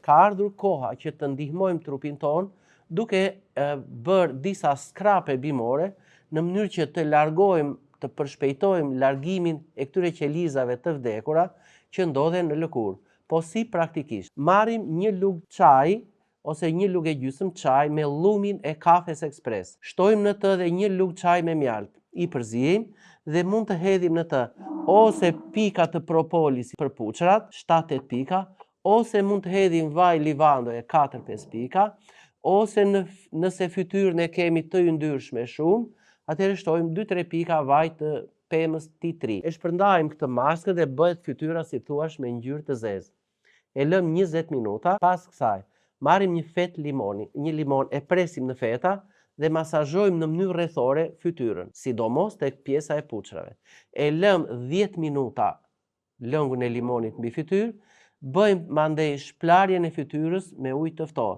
ka ardhur koha që të ndihmojmë trupin ton duke bërë disa skrape bimore në mënyrë që të largojmë, të përshpejtojmë largimin e këtyre qelizave të vdekura që ndodhen në lëkurë. Po si praktikisht? Marrim një lugë çaji ose një lugë e gjysmë çaj me llumin e kafes ekspres. Shtojmë në të dhe një lugë çaj me mjaltë. I përzijmë dhe mund të hedhim në të ose pika të propolisit për puçrat, 7-8 pika, ose mund të hedhim vaj livandoje 4-5 pika, ose nëse fytyrën e kemi të yndyrshme shumë, atëherë shtojmë 2-3 pika vaj të pemës tea tree. E shpërndajmë këtë maskë dhe bëhet fytyra si thuaç me ngjyrë të zezë. E lëm 20 minuta, pas kësaj marrim një fetë limoni, një limon e presim në feta dhe masazhojmë në mënyrë rrethore fytyrën, sidomos tek pjesa e puçrave. E lëm 10 minuta lëngun e limonit mbi fytyrë, bëjmë mandej shplarjen e fytyrës me ujë të ftohtë.